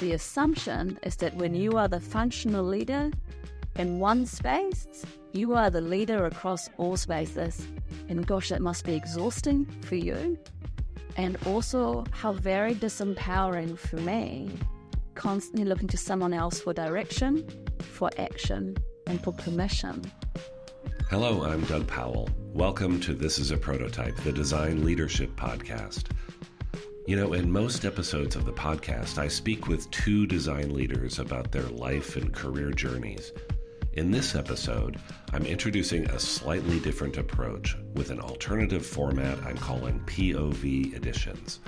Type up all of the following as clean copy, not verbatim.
the assumption is that when you are the functional leader in one space, you are the leader across all spaces. And gosh, it must be exhausting for you. And also how very disempowering for me, constantly looking to someone else for direction, for action, and for permission. Hello, I'm Doug Powell. Welcome to This is a Prototype, the Design Leadership Podcast. You know, in most episodes of the podcast, I speak with two design leaders about their life and career journeys. In this episode, I'm introducing a slightly different approach with an alternative format I'm calling POV Editions.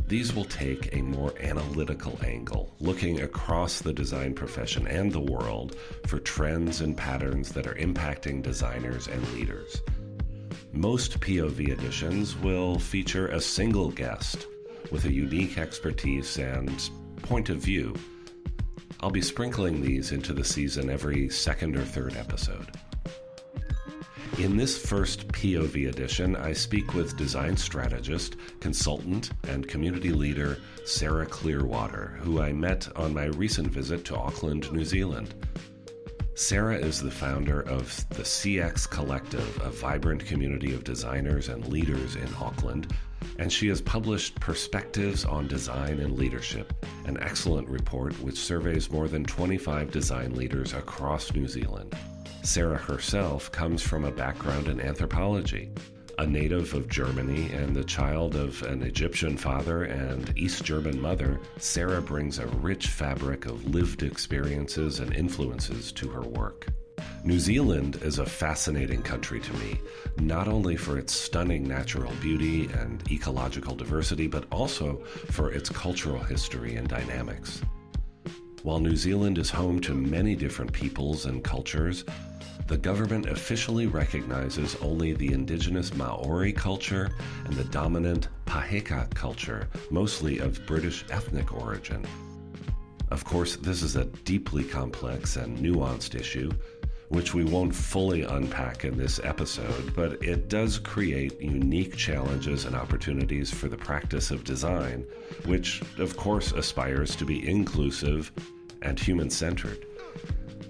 These will take a more analytical angle, looking across the design profession and the world for trends and patterns that are impacting designers and leaders. Most POV editions will feature a single guest with a unique expertise and point of view. I'll be sprinkling these into the season every second or third episode. In this first POV edition, I speak with design strategist, consultant, and community leader Sarah Clearwater, who I met on my recent visit to Auckland, New Zealand. Sarah is the founder of the CX Collective, a vibrant community of designers and leaders in Auckland, and she has published Perspectives on Design and Leadership, an excellent report which surveys more than 25 design leaders across New Zealand. Sarah herself comes from a background in anthropology. A native of Germany and the child of an Egyptian father and East German mother, Sarah brings a rich fabric of lived experiences and influences to her work. New Zealand is a fascinating country to me, not only for its stunning natural beauty and ecological diversity, but also for its cultural history and dynamics. While New Zealand is home to many different peoples and cultures, the government officially recognizes only the indigenous Maori culture and the dominant Paheka culture, mostly of British ethnic origin. Of course, this is a deeply complex and nuanced issue, which we won't fully unpack in this episode, but it does create unique challenges and opportunities for the practice of design, which, of course, aspires to be inclusive and human-centered.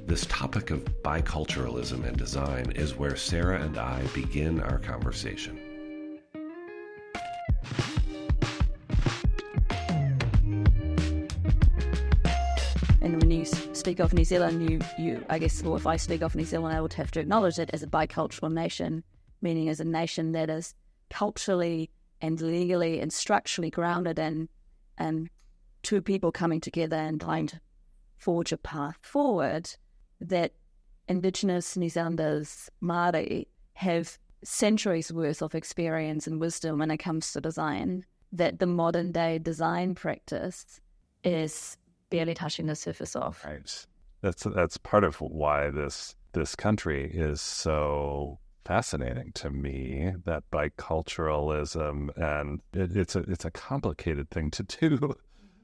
This topic of biculturalism in design is where Sarah and I begin our conversation. And when you speak of New Zealand, I guess, or if I speak of New Zealand, I would have to acknowledge it as a bicultural nation, meaning as a nation that is culturally and legally and structurally grounded in two people coming together and trying to forge a path forward, that Indigenous New Zealanders, Māori, have centuries worth of experience and wisdom when it comes to design, that the modern day design practice is barely touching the surface of. Right. That's part of why this country is so fascinating to me, that biculturalism, and it's a complicated thing to do.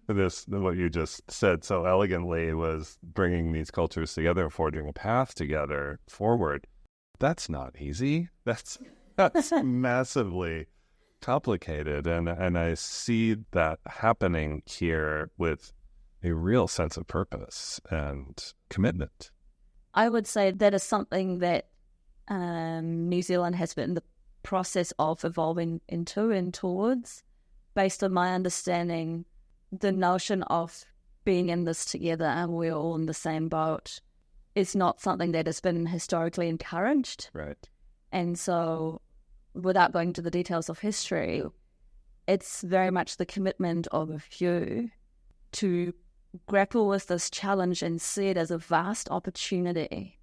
What you just said so elegantly was bringing these cultures together and forging a path together forward. That's not easy. That's massively complicated, and I see that happening here with a real sense of purpose and commitment. I would say that is something that New Zealand has been in the process of evolving into and towards, based on my understanding. The notion of being in this together and we're all in the same boat is not something that has been historically encouraged. Right. And so, without going into the details of history, it's very much the commitment of a few to grapple with this challenge and see it as a vast opportunity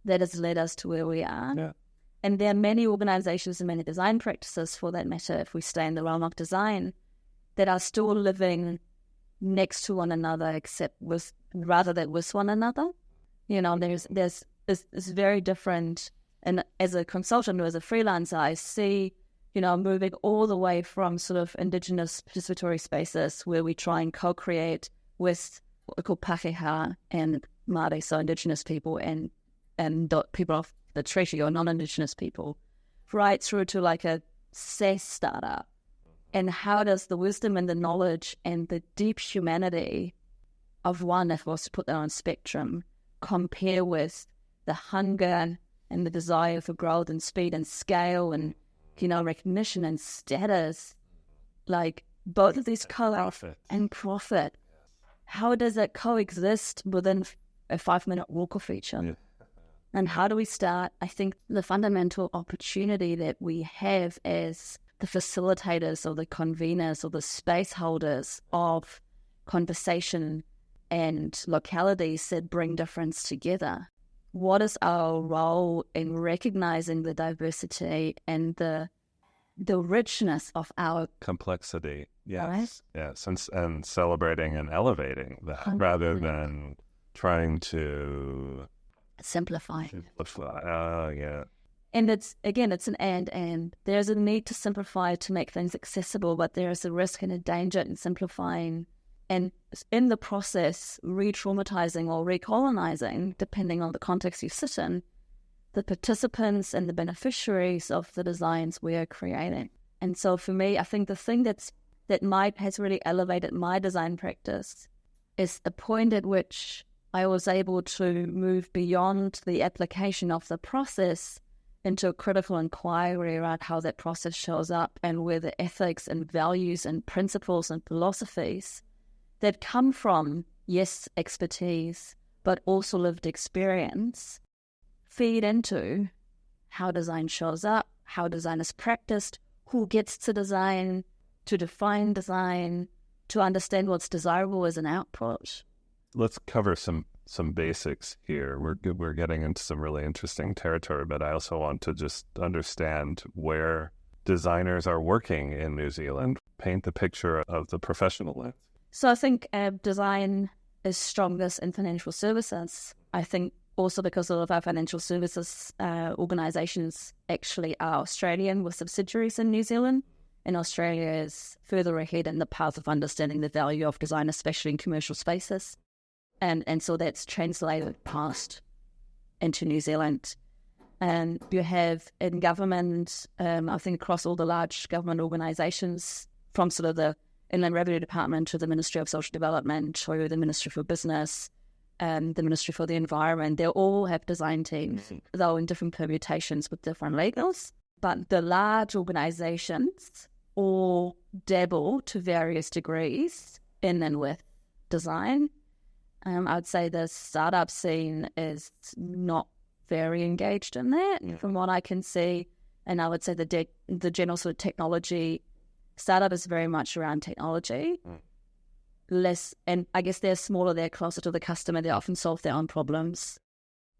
that has led us to where we are. Yeah. And there are many organizations and many design practices, for that matter, if we stay in the realm of design, that are still living next to one another, except rather than with one another. You know, there's it's very different. And as a consultant or as a freelancer, I see, you know, moving all the way from sort of Indigenous participatory spaces where we try and co-create with what we call Pākehā and Māori, so Indigenous people, and people of the treaty or non-Indigenous people, right through to like a SaaS startup And how does the wisdom and the knowledge and the deep humanity of one, if I was to put that on a spectrum, compare with the hunger and the desire for growth and speed and scale and, recognition and status? Like, both of these and profit. How does it coexist within a 5-minute walker feature? Yeah. And how do we start? I think the fundamental opportunity that we have as the facilitators or the conveners or the space holders of conversation and localities that bring difference together. What is our role in recognizing the diversity and the richness of our complexity? Yes, right? Yes, and celebrating and elevating that 100%. Rather than trying to simplify. Yeah. And it's an and. There's a need to simplify to make things accessible, but there is a risk and a danger in simplifying and in the process re-traumatizing or recolonizing, depending on the context you sit in, the participants and the beneficiaries of the designs we are creating. And so for me, I think the thing that has really elevated my design practice is the point at which I was able to move beyond the application of the process into a critical inquiry around how that process shows up and where the ethics and values and principles and philosophies that come from, yes, expertise, but also lived experience, feed into how design shows up, how design is practiced, who gets to design, to define design, to understand what's desirable as an output. Let's cover some basics here. We're getting into some really interesting territory, but I also want to just understand where designers are working in New Zealand. Paint the picture of the professional life. So I think design is strongest in financial services. I think also because all of our financial services organisations actually are Australian with subsidiaries in New Zealand, and Australia is further ahead in the path of understanding the value of design, especially in commercial spaces. And so that's translated past into New Zealand. And you have in government, I think across all the large government organisations, from sort of the Inland Revenue Department to the Ministry of Social Development to the Ministry for Business and the Ministry for the Environment, they all have design teams, though in different permutations with different labels. But the large organisations all dabble to various degrees in and with design. I would say the startup scene is not very engaged in that, from what I can see. And I would say the general sort of technology startup is very much around technology. Less, and I guess they're smaller, they're closer to the customer, they often solve their own problems.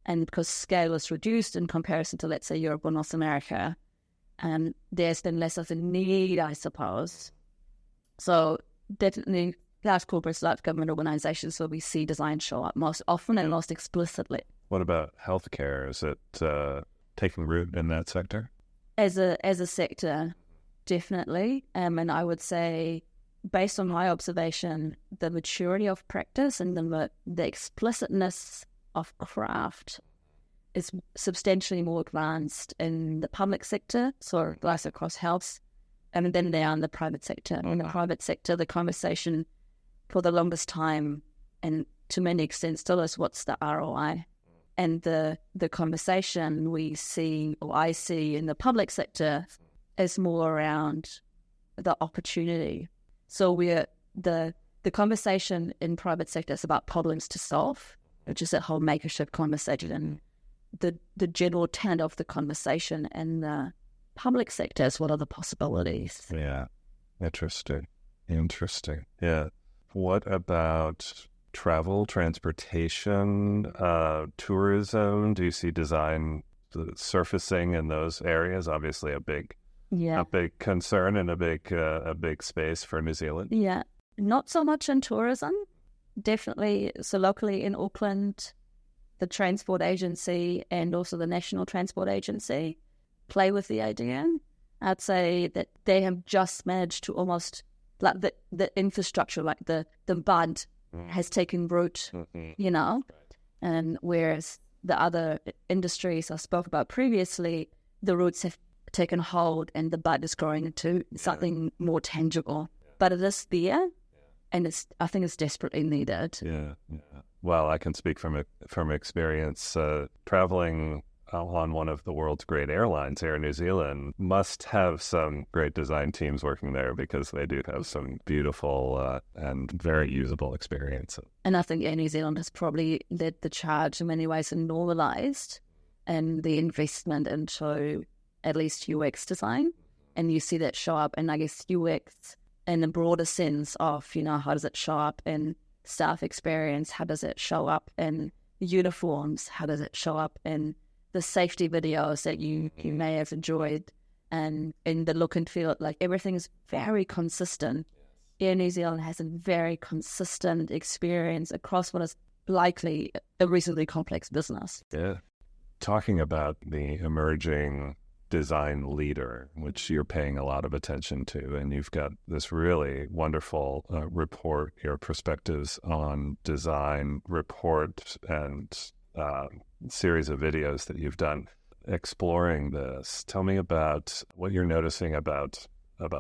And because scale is reduced in comparison to, let's say, Europe or North America, there's been less of a need, I suppose. So definitely large corporates, large government organizations where we see design show up most often and most explicitly. What about healthcare? Is it taking root in that sector? As a sector, definitely. And I would say, based on my observation, the maturity of practice and the explicitness of craft is substantially more advanced in the public sector, so lies across health, and then they are in the private sector. In the private sector, the conversation for the longest time, and to many extents still, is what's the ROI? And the conversation we see, or I see in the public sector, is more around the opportunity. So the conversation in private sector is about problems to solve, which is that whole makership conversation. The general tenet of the conversation in the public sector is what are the possibilities. Yeah, interesting. Yeah. What about travel, transportation, tourism? Do you see design surfacing in those areas? Obviously a big concern and a big space for New Zealand. Yeah, not so much in tourism. Definitely, so locally in Auckland, the Transport Agency and also the National Transport Agency play with the idea. I'd say that they have just managed to almost, like the infrastructure, like the bud has taken root, and whereas the other industries I spoke about previously, the roots have taken hold and the bud is growing into something more tangible. But it is there, and I think it's desperately needed. Yeah. Well, I can speak from experience. Traveling on one of the world's great airlines, Air New Zealand, must have some great design teams working there, because they do have some beautiful and very usable experience. And I think Air New Zealand has probably led the charge in many ways and normalised and the investment into at least UX design. And you see that show up, and I guess UX in the broader sense of, how does it show up in staff experience? How does it show up in uniforms? How does it show up in the safety videos that you may have enjoyed, and in the look and feel? Like, everything is very consistent. Air New Zealand has a very consistent experience across what is likely a reasonably complex business. Yeah. Talking about the emerging design leader, which you're paying a lot of attention to, and you've got this really wonderful report, your perspectives on design report, and series of videos that you've done exploring this. Tell me about what you're noticing about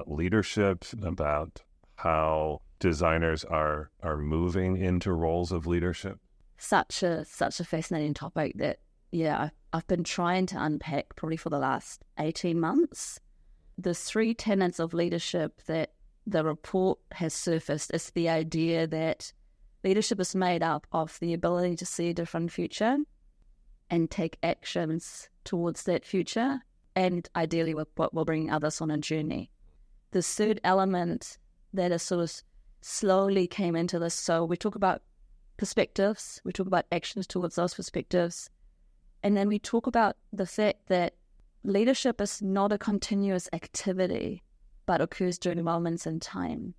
leadership, about how designers are moving into roles of leadership. Such a fascinating topic that, I've been trying to unpack probably for the last 18 months. The 3 tenets of leadership that the report has surfaced is the idea that leadership is made up of the ability to see a different future and take actions towards that future, and ideally what will bring others on a journey. The third element that is sort of slowly came into this, so we talk about perspectives, we talk about actions towards those perspectives, and then we talk about the fact that leadership is not a continuous activity, but occurs during moments in time.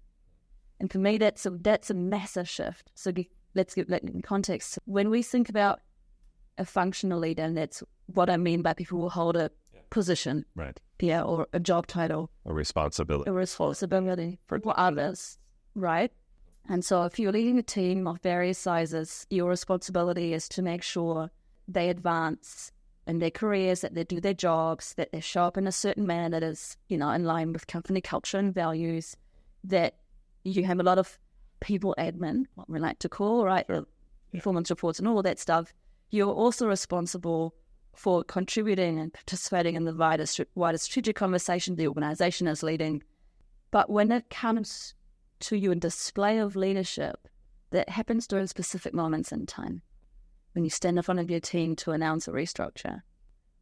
And for me, that's a massive shift. So let's get that in context. When we think about a functional leader, and that's what I mean by people who hold a position, right? Yeah, or a job title, A responsibility for others, right? And so if you're leading a team of various sizes, your responsibility is to make sure they advance in their careers, that they do their jobs, that they show up in a certain manner that is, in line with company culture and values, that you have a lot of people admin, what we like to call, right, the performance reports and all that stuff. You're also responsible for contributing and participating in the wider strategic conversation the organization is leading. But when it comes to your display of leadership, that happens during specific moments in time. When you stand in front of your team to announce a restructure,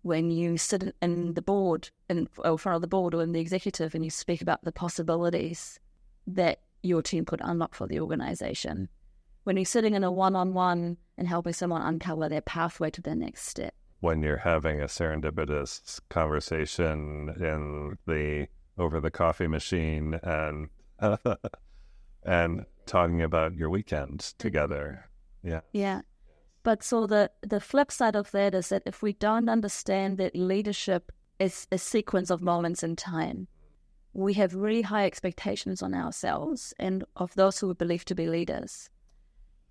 when you sit in the board, in front of the board or in the executive, and you speak about the possibilities that your team could unlock for the organization, when you're sitting in a one-on-one and helping someone uncover their pathway to their next step. When you're having a serendipitous conversation over the coffee machine and talking about your weekends together. Yeah. But so the flip side of that is that if we don't understand that leadership is a sequence of moments in time, we have really high expectations on ourselves and of those who we believe to be leaders.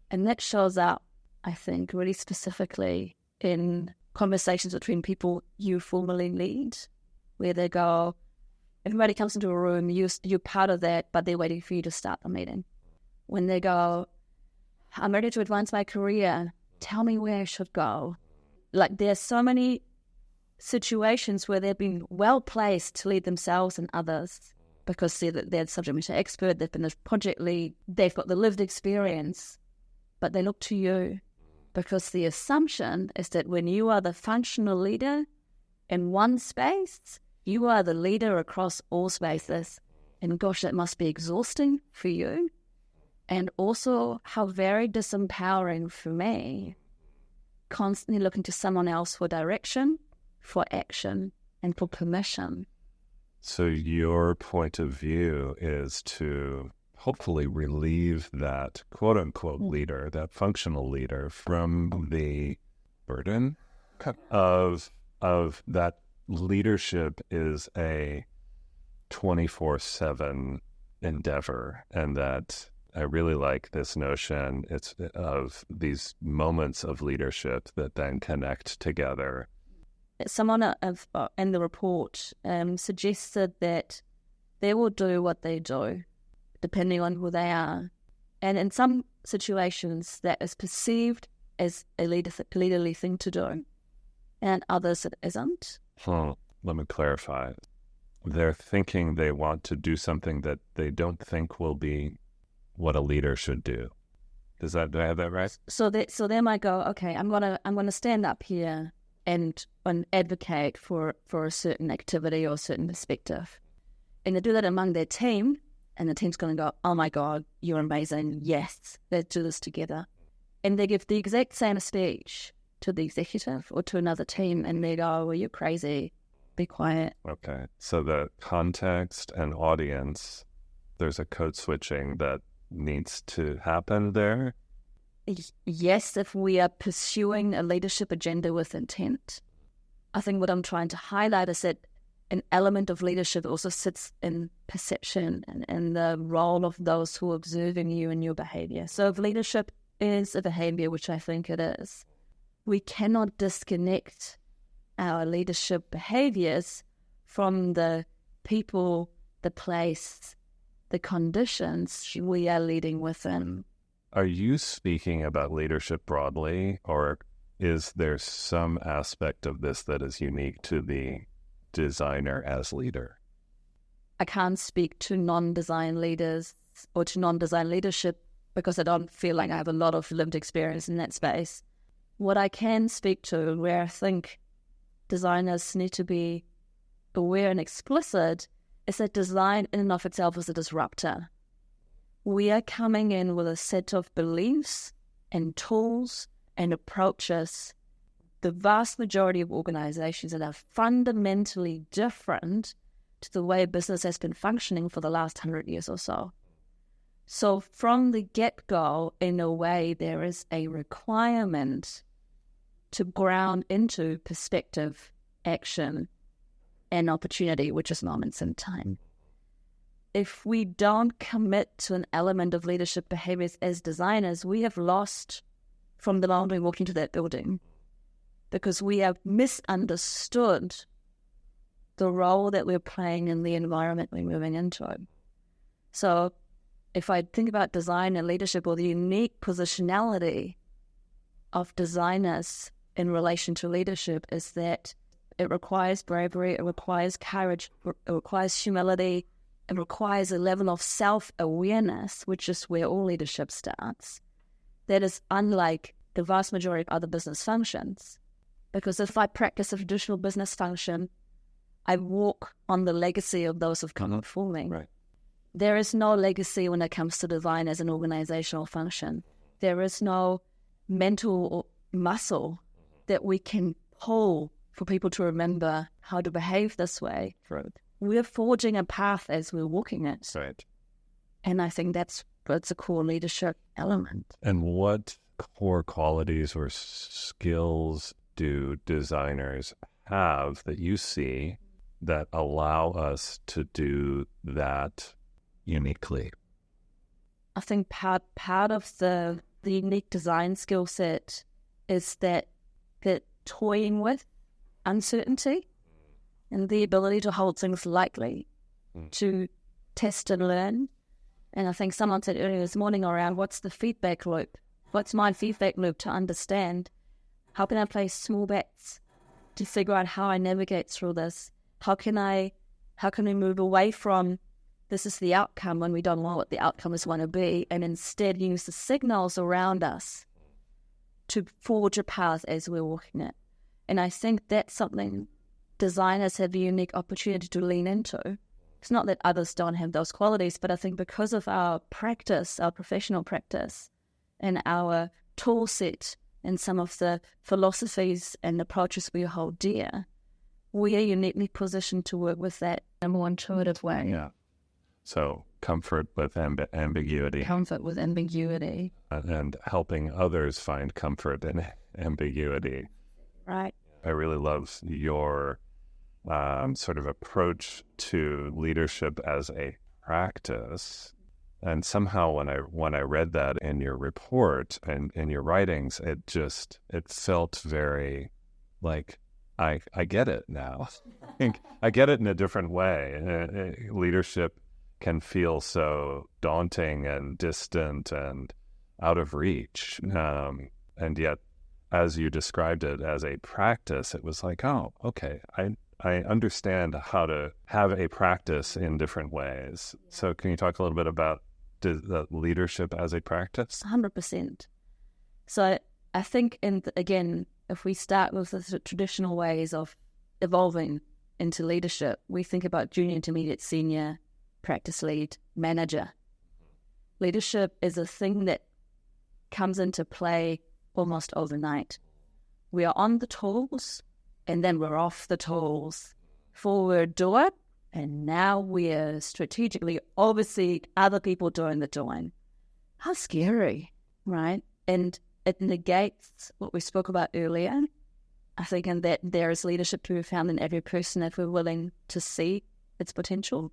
And that shows up, I think, really specifically in conversations between people you formally lead, where they go, everybody comes into a room, you're part of that, but they're waiting for you to start the meeting. When they go, I'm ready to advance my career, tell me where I should go. Like, there's so many situations where they've been well placed to lead themselves and others because they're subject matter expert, they've been a project lead, they've got the lived experience, but they look to you because the assumption is that when you are the functional leader in one space, you are the leader across all spaces. And gosh, that must be exhausting for you. And also how very disempowering for me, constantly looking to someone else for direction, for action, and for permission. So your point of view is to hopefully relieve that quote-unquote leader, that functional leader, from the burden of that leadership is a 24/7 endeavor, and that I really like this notion of these moments of leadership that then connect together someone in the report suggested that they will do what they do, depending on who they are. And in some situations, that is perceived as a leaderly thing to do, and others it isn't. Let me clarify. They're thinking they want to do something that they don't think will be what a leader should do. Do I have that right? So they might go, okay, I'm gonna stand up here and advocate for a certain activity or a certain perspective, and they do that among their team, and the team's going to go, oh my God, you're amazing. Yes, let's do this together. And they give the exact same speech to the executive or to another team, and they go, well, you're crazy. Be quiet. Okay. So the context and audience, there's a code switching that needs to happen there. Yes, if we are pursuing a leadership agenda with intent. I think what I'm trying to highlight is that an element of leadership also sits in perception and the role of those who are observing you and your behavior. So if leadership is a behavior, which I think it is, we cannot disconnect our leadership behaviors from the people, the place, the conditions we are leading within. Are you speaking about leadership broadly, or is there some aspect of this that is unique to the designer as leader? I can't speak to non-design leaders or to non-design leadership because I don't feel like I have a lot of lived experience in that space. What I can speak to, where I think designers need to be aware and explicit, is that design in and of itself is a disruptor. We are coming in with a set of beliefs and tools and approaches, the vast majority of organizations, that are fundamentally different to the way business has been functioning for the last 100 years or so. So from the get-go, in a way, there is a requirement to ground into perspective, action, and opportunity, which is moments in time. If we don't commit to an element of leadership behaviors as designers, we have lost from the moment we walk into that building, because we have misunderstood the role that we're playing in the environment we're moving into. So if I think about design and leadership, or the unique positionality of designers in relation to leadership, is that it requires bravery, it requires courage, it requires humility, it requires a level of self-awareness, which is where all leadership starts. That is unlike the vast majority of other business functions. Because if I practice a traditional business function, I walk on the legacy of those who've come before me. Right. There is no legacy when it comes to design as an organizational function. There is no mental muscle that we can pull for people to remember how to behave this way. Right. We're forging a path as we're walking it. Right. And I think that's a core leadership element. And what core qualities or skills do designers have that you see that allow us to do that uniquely? I think part of the unique design skill set is that toying with uncertainty and the ability to hold things lightly, to test and learn. And I think someone said earlier this morning around, what's the feedback loop? What's my feedback loop to understand? How can I place small bets to figure out how I navigate through this? How can we move away from this is the outcome when we don't know what the outcome is going to be, and instead use the signals around us to forge a path as we're walking it? And I think that's something designers have a unique opportunity to lean into. It's not that others don't have those qualities, but I think because of our practice, our professional practice, and our tool set, and some of the philosophies and approaches we hold dear, we are uniquely positioned to work with that in a more intuitive way. Yeah. So comfort with ambiguity. Comfort with ambiguity. And helping others find comfort in ambiguity. Right. I really love your sort of approach to leadership as a practice. And somehow when I read that in your report and in your writings, it felt very like I get it now. I get it in a different way. Leadership can feel so daunting and distant and out of reach. And yet, as you described it as a practice, it was like, oh, okay, I understand how to have a practice in different ways. So can you talk a little bit about the leadership as a practice? 100%. So I think, again, if we start with the traditional ways of evolving into leadership, we think about junior, intermediate, senior, practice lead, manager. Leadership is a thing that comes into play almost overnight. We are on the tools, and then we're off the tools. Forward doer, and now we're strategically overseeing other people doing the doing. How scary, right? And it negates what we spoke about earlier. I think in that there is leadership to be found in every person if we're willing to see its potential.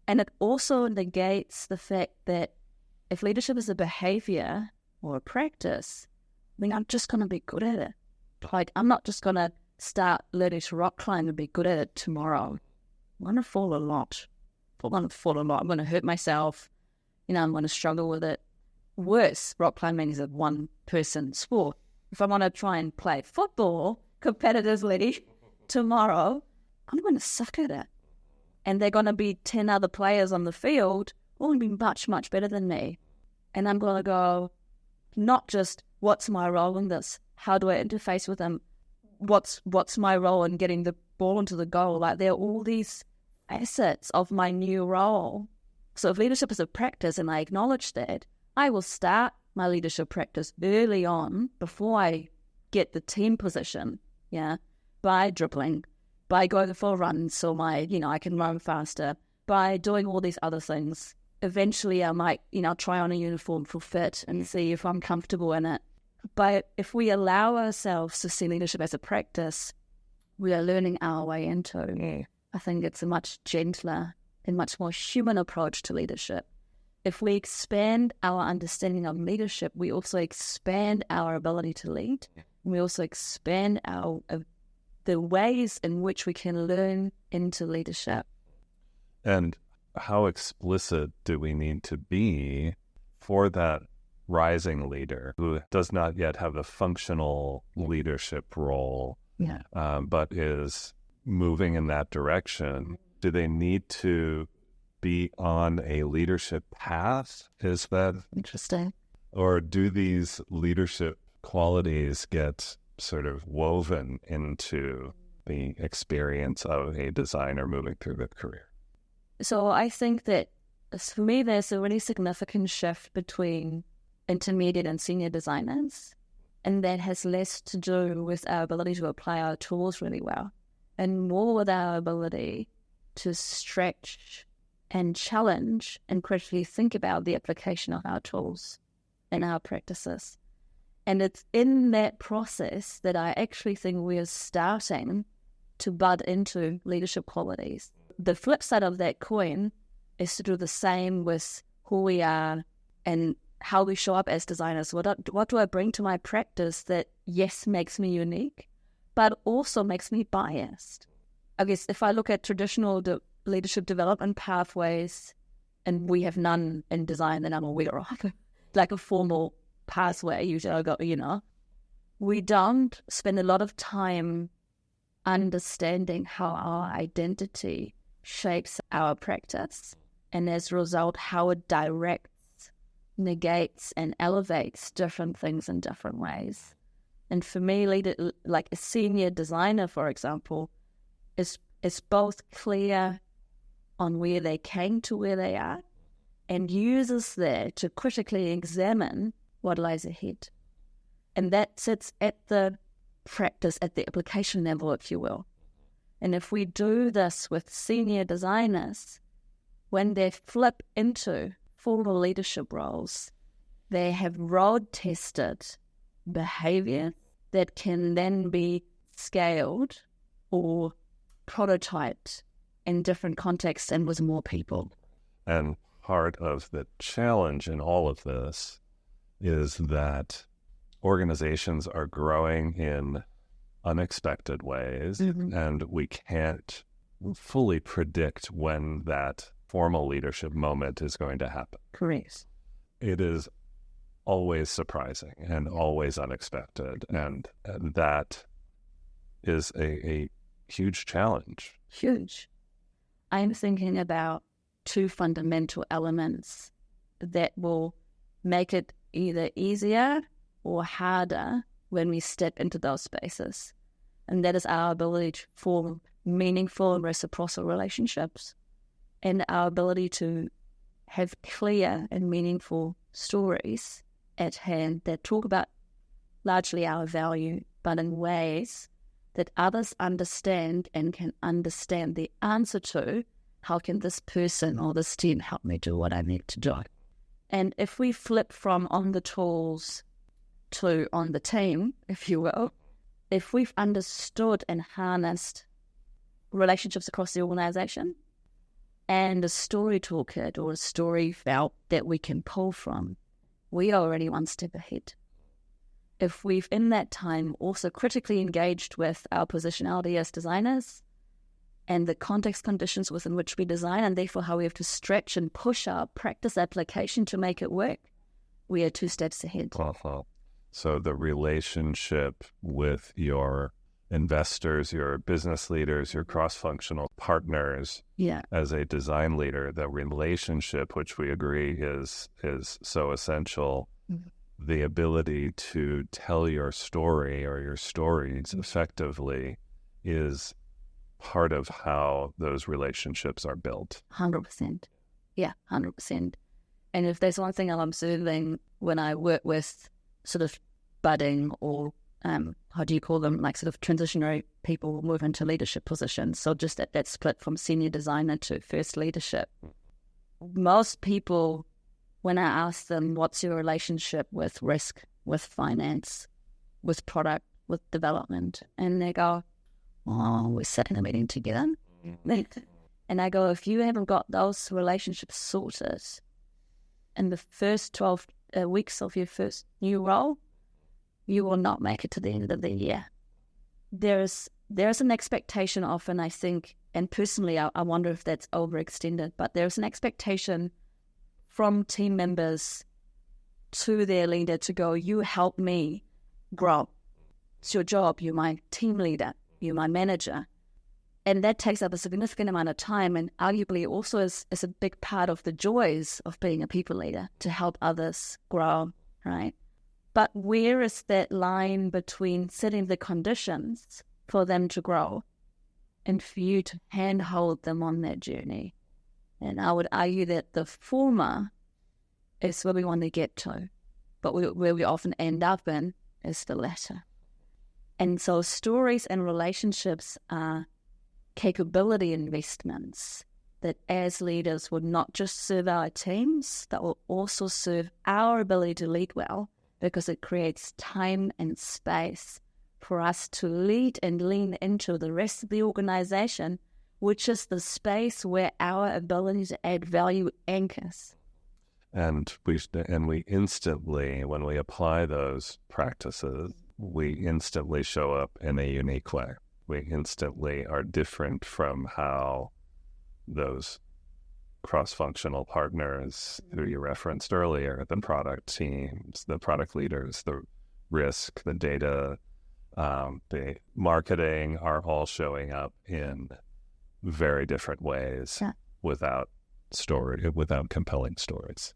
And it also negates the fact that if leadership is a behavior or a practice, then I'm just going to be good at it. Like, I'm not just going to start learning to rock climb and be good at it tomorrow. I'm going to fall a lot. I'm going to hurt myself. I'm going to struggle with it. Worse, rock climbing is a one-person sport. If I want to try and play football competitively tomorrow, I'm going to suck at it. And there are going to be 10 other players on the field who will be much, much better than me. And I'm going to go, not just, what's my role in this? How do I interface with them? What's my role in getting the ball into the goal? Like, there are all these assets of my new role. So if leadership is a practice and I acknowledge that, I will start my leadership practice early on before I get the team position, by dribbling, by going for a run so I can run faster, by doing all these other things. Eventually I might, try on a uniform for fit and see if I'm comfortable in it. But if we allow ourselves to see leadership as a practice, we are learning our way into it. I think it's a much gentler and much more human approach to leadership. If we expand our understanding of leadership, we also expand our ability to lead. We also expand the ways in which we can learn into leadership. And how explicit do we need to be for that rising leader who does not yet have a functional leadership role, but is moving in that direction? Do they need to be on a leadership path? Is that interesting? Or do these leadership qualities get sort of woven into the experience of a designer moving through their career? So I think that for me, there's a really significant shift between intermediate and senior designers, and that has less to do with our ability to apply our tools really well and more with our ability to stretch and challenge and critically think about the application of our tools and our practices. And it's in that process that I actually think we're starting to bud into leadership qualities. The flip side of that coin is to do the same with who we are and how we show up as designers. What do I bring to my practice that, yes, makes me unique, but also makes me biased? I guess if I look at traditional leadership development pathways, and we have none in design that I'm aware of, like a formal pathway, we don't spend a lot of time understanding how our identity shapes our practice, and as a result, how it directs, negates, and elevates different things in different ways. And for me, like a senior designer, for example, is both clear on where they came to where they are and uses that to critically examine what lies ahead. And that sits at the practice, at the application level, if you will. And if we do this with senior designers, when they flip into formal leadership roles, they have road-tested behavior that can then be scaled or prototyped in different contexts and with more people. And part of the challenge in all of this is that organizations are growing in unexpected ways, and we can't fully predict when that formal leadership moment is going to happen. Correct. It is always surprising and always unexpected, and that is a huge challenge. Huge. I'm thinking about two fundamental elements that will make it either easier or harder when we step into those spaces. And that is our ability to form meaningful and reciprocal relationships, and our ability to have clear and meaningful stories at hand that talk about largely our value, but in ways that others understand and can understand the answer to, how can this person or this team help me do what I need to do? And if we flip from on the tools to on the team, if you will, if we've understood and harnessed relationships across the organization and a story toolkit or a story belt that we can pull from, we are already one step ahead. If we've in that time also critically engaged with our positionality as designers and the context conditions within which we design, and therefore how we have to stretch and push our practice application to make it work, we are 2 steps ahead. So the relationship with your investors, your business leaders, your cross-functional partners, as a design leader, the relationship, which we agree is so essential, the ability to tell your story or your stories effectively is part of how those relationships are built. 100%. Yeah, 100%. And if there's one thing I'm observing when I work with sort of budding or how do you call them, like sort of transitionary people move into leadership positions, so just at that split from senior designer to first leadership, most people, when I ask them, what's your relationship with risk, with finance, with product, with development, and they go, oh, we sat in a meeting together. And I go, if you haven't got those relationships sorted in the first 12 weeks of your first new role, you will not make it to the end of the year. There's an expectation often, I think, and personally I wonder if that's overextended, but there's an expectation from team members to their leader to go, you help me grow. It's your job. You're my team leader. You're my manager. And that takes up a significant amount of time, and arguably also is a big part of the joys of being a people leader, to help others grow, right? But where is that line between setting the conditions for them to grow and for you to handhold them on that journey? And I would argue that the former is where we want to get to, but where we often end up in is the latter. And so stories and relationships are capability investments that as leaders would not just serve our teams, that will also serve our ability to lead well, because it creates time and space for us to lead and lean into the rest of the organization, which is the space where our ability to add value anchors. And we instantly, when we apply those practices, we instantly show up in a unique way. We instantly are different from how those cross-functional partners who you referenced earlier, the product teams, the product leaders, the risk, the data, the marketing, are all showing up in very different ways without compelling stories.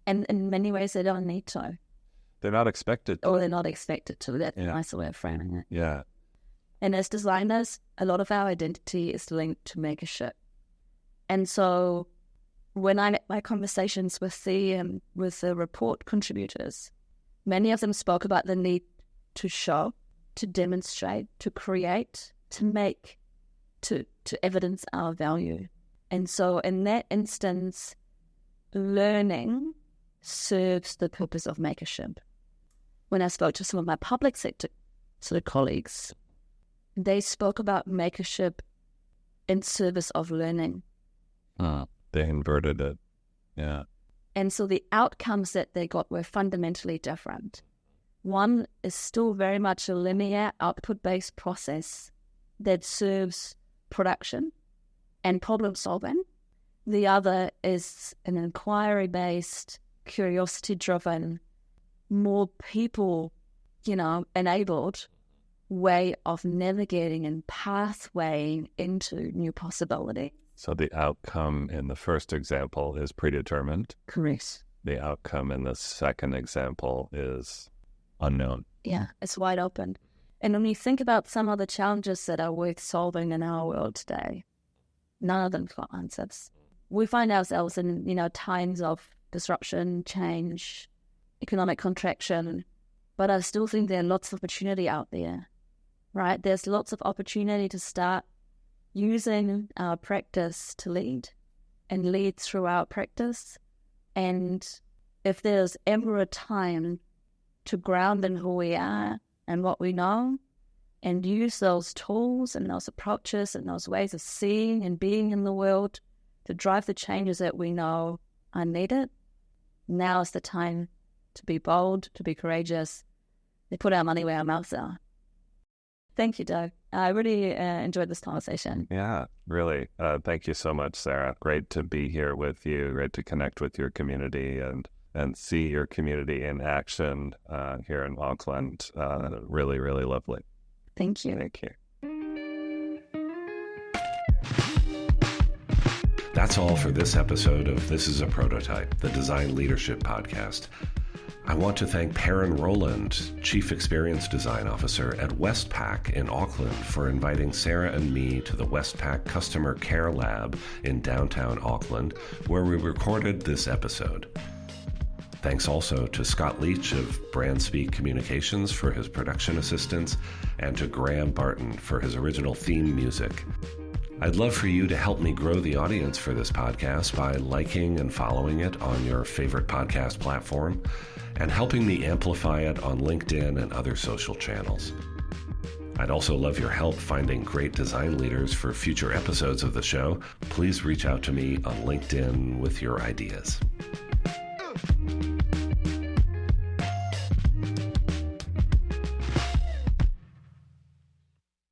And in many ways, they don't need to. They're not expected to. Or they're not expected to. That's a nicer way of framing it. Yeah. And as designers, a lot of our identity is linked to makership. And so when I had my conversations with the report contributors, many of them spoke about the need to show, to demonstrate, to create, to make, to evidence our value. And so in that instance, learning serves the purpose of makership. When I spoke to some of my public sector sort of colleagues, they spoke about makership in service of learning. They inverted it. Yeah. And so the outcomes that they got were fundamentally different. One is still very much a linear output-based process that serves production and problem solving. The other is an inquiry-based, curiosity-driven, more people, enabled way of navigating and pathwaying into new possibility. So the outcome in the first example is predetermined. Correct. The outcome in the second example is unknown. Yeah, it's wide open. And when you think about some of the challenges that are worth solving in our world today, none of them got answers. We find ourselves in, times of disruption, change, economic contraction, but I still think there are lots of opportunity out there, right? There's lots of opportunity to start using our practice to lead and lead through our practice. And if there's ever a time to ground in who we are and what we know and use those tools and those approaches and those ways of seeing and being in the world to drive the changes that we know are needed, now is the time to be bold, to be courageous, to put our money where our mouths are. Thank you, Doug. I really enjoyed this conversation. Yeah, really. Thank you so much, Sarah. Great to be here with you. Great to connect with your community and see your community in action here in Auckland. Really, really lovely. Thank you. Thank you. That's all for this episode of This is a Prototype, the Design Leadership Podcast. I want to thank Perrin Rowland, Chief Experience Design Officer at Westpac in Auckland, for inviting Sarah and me to the Westpac Customer Care Lab in downtown Auckland, where we recorded this episode. Thanks also to Scott Leach of Brandspeak Communications for his production assistance, and to Graham Barton for his original theme music. I'd love for you to help me grow the audience for this podcast by liking and following it on your favorite podcast platform, and helping me amplify it on LinkedIn and other social channels. I'd also love your help finding great design leaders for future episodes of the show. Please reach out to me on LinkedIn with your ideas.